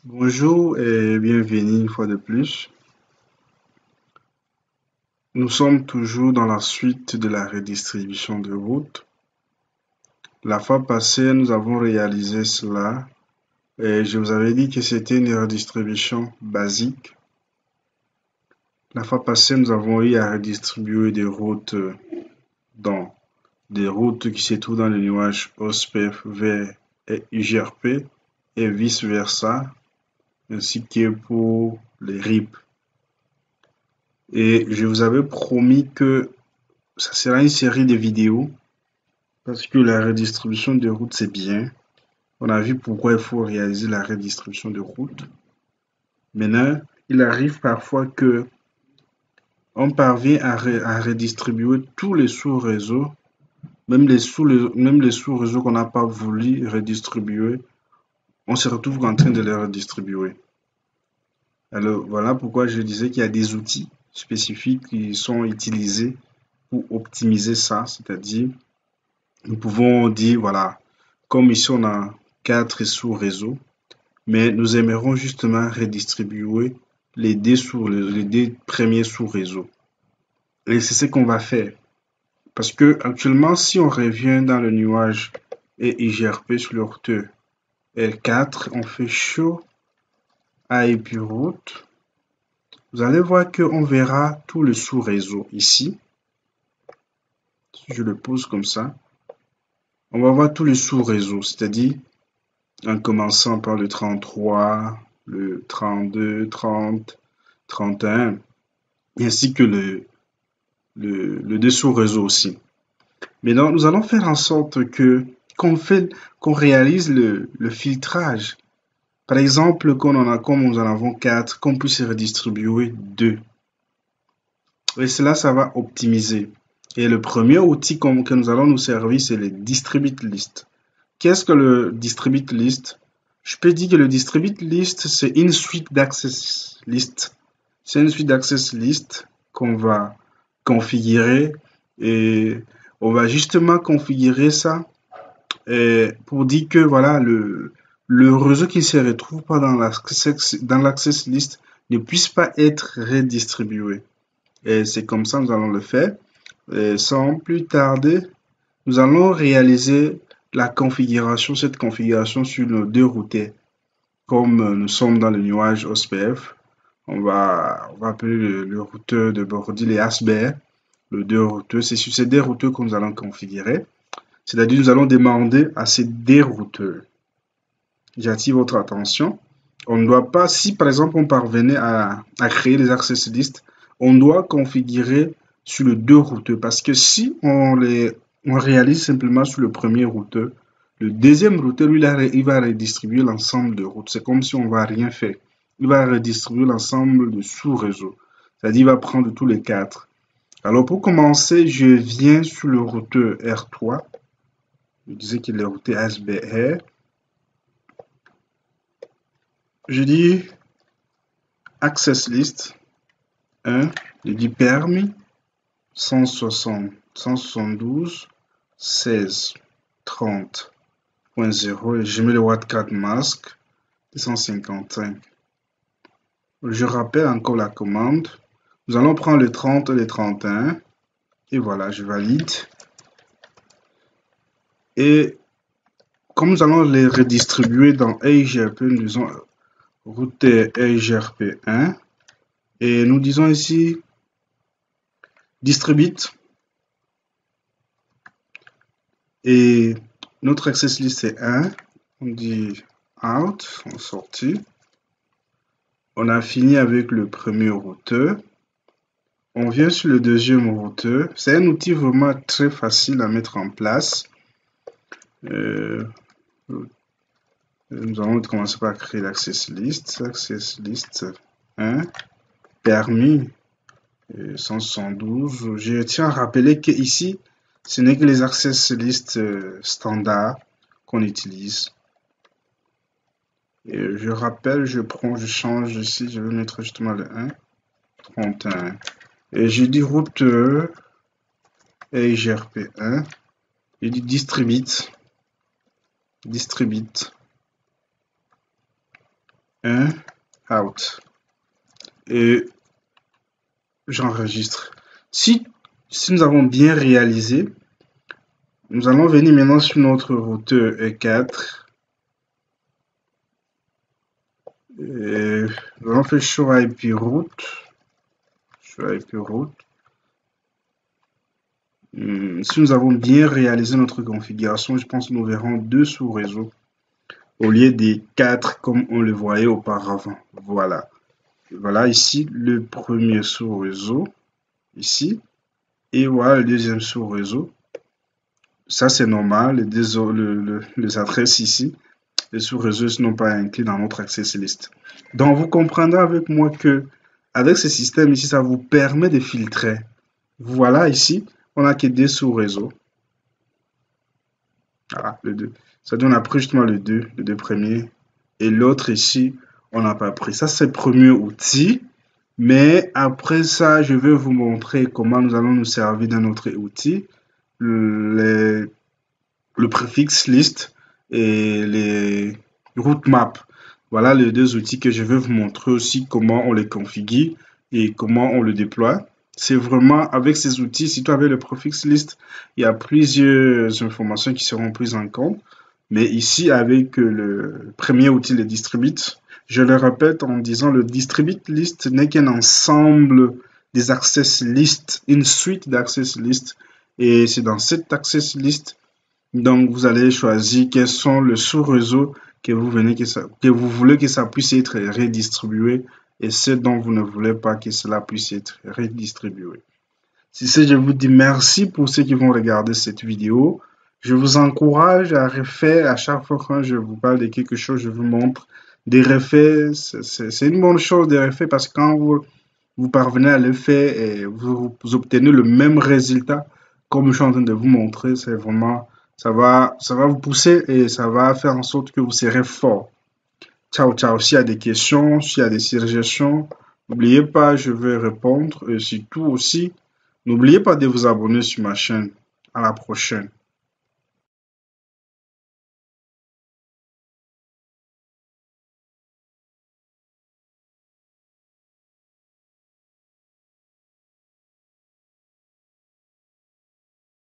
Bonjour et bienvenue une fois de plus. Nous sommes toujours dans la suite de la redistribution de routes. La fois passée, nous avons réalisé cela et je vous avais dit que c'était une redistribution basique. La fois passée, nous avons eu à redistribuer des routes dans des routes qui se trouvent dans le nuage OSPF vers UGRP et vice-versa, ainsi que pour les RIP. Et je vous avais promis que ça sera une série de vidéos parce que la redistribution de routes, c'est bien. On a vu pourquoi il faut réaliser la redistribution de routes. Maintenant, il arrive parfois que on parvient à redistribuer tous les sous-réseaux, même les sous-réseaux qu'on n'a pas voulu redistribuer, on se retrouve en train de les redistribuer. Alors voilà pourquoi je disais qu'il y a des outils spécifiques qui sont utilisés pour optimiser ça, c'est-à-dire nous pouvons dire, voilà, comme ici on a 4 sous-réseaux, mais nous aimerons justement redistribuer les deux premiers sous-réseaux. Et c'est ce qu'on va faire. Parce que actuellement, si on revient dans le nuage et IGRP sur le routeur L4, on fait show IP route. Vous allez voir qu'on verra tout le sous-réseau ici. Si je le pose comme ça, on va voir tout le sous-réseau, c'est-à-dire en commençant par le 33, le 32, 30, 31, ainsi que le dessous réseau aussi. Maintenant, nous allons faire en sorte que qu'on réalise le filtrage. Par exemple, comme nous en avons 4, qu'on puisse redistribuer 2. Et cela, ça va optimiser. Et le premier outil que nous allons nous servir, c'est le distribute list. Qu'est-ce que le distribute list? Je peux dire que le distribute list, c'est une suite d'access list. C'est une suite d'access list qu'on va configurer et on va justement configurer ça pour dire que voilà le réseau qui se retrouve pas dans l'access list ne puisse pas être redistribué. Et c'est comme ça que nous allons le faire. Et sans plus tarder, nous allons réaliser cette configuration sur nos deux routeurs. Comme nous sommes dans le nuage OSPF, on va appeler le routeur de Bordy les ASBR, le deux routeurs. C'est sur ces deux routeurs que nous allons configurer. C'est-à-dire, nous allons demander à ces deux routeurs. J'attire votre attention. On ne doit pas, si par exemple on parvenait à créer les access lists, on doit configurer sur le deux routeurs parce que si on réalise simplement sur le premier routeur, le deuxième routeur, lui, il va redistribuer l'ensemble de routes. C'est comme si on ne va rien faire. Il va redistribuer l'ensemble de sous-réseaux. C'est-à-dire, il va prendre tous les 4. Alors, pour commencer, je viens sur le routeur R3. Je disais qu'il est routé ASBR. Je dis Access List 1. Je dis permis 160, 172, 16, 30.0 et je mets le Wattcard masque 255. Je rappelle encore la commande. Nous allons prendre le 30 et le 31 et voilà, je valide. Et comme nous allons les redistribuer dans EIGRP, nous disons router EIGRP 1 et nous disons ici distribute et notre access list est 1. On dit out, on sortit. On a fini avec le premier routeur. On vient sur le deuxième routeur. C'est un outil vraiment très facile à mettre en place. Nous allons commencer par créer l'access list. Access list 1. Permis 172. Je tiens à rappeler que ici, ce n'est que les access list standards qu'on utilise. Et je rappelle, je change ici, je vais mettre justement le 1, 31. Et je dis routeur EIGRP1. Je dis distribute. 1, out. Et j'enregistre. Si nous avons bien réalisé, nous allons venir maintenant sur notre routeur E4. Et nous allons faire show IP route. Show IP route. Si nous avons bien réalisé notre configuration, je pense que nous verrons 2 sous-réseaux au lieu des 4 comme on le voyait auparavant. Voilà. Voilà ici le premier sous-réseau. Ici. Et voilà le deuxième sous-réseau. Ça, c'est normal. Les adresses ici, les sous-réseaux ne sont pas inclus dans notre access list. Donc, vous comprendrez avec moi que avec ce système ici, ça vous permet de filtrer. Voilà ici, on n'a que 2 sous-réseaux. Voilà, le 2. Ça donne après justement le 2 premiers. Et l'autre ici, on n'a pas pris. Ça, c'est le premier outil. Mais après ça, je vais vous montrer comment nous allons nous servir d'un autre outil. Le préfixe list et les route map. Voilà les 2 outils que je vais vous montrer aussi comment on les configure et comment on le déploie. C'est vraiment avec ces outils, si tu avais le préfixe list, il y a plusieurs informations qui seront prises en compte. Mais ici, avec le premier outil, le distribute, je le répète en disant le distribute list n'est qu'un ensemble des access list, une suite d'access list. Et c'est dans cette access list, donc vous allez choisir quels sont les sous-réseaux que vous voulez que ça puisse être redistribué et ceux dont vous ne voulez pas que cela puisse être redistribué. Si c'est, je vous dis merci pour ceux qui vont regarder cette vidéo. Je vous encourage à refaire à chaque fois quand je vous parle de quelque chose, je vous montre des refaits. C'est une bonne chose de refaire parce que quand vous parvenez à le faire et vous obtenez le même résultat comme je suis en train de vous montrer, c'est vraiment, ça va vous pousser et ça va faire en sorte que vous serez fort. Ciao, ciao. S'il y a des questions, s'il y a des suggestions, n'oubliez pas, je vais répondre. Et surtout aussi, n'oubliez pas de vous abonner sur ma chaîne. À la prochaine.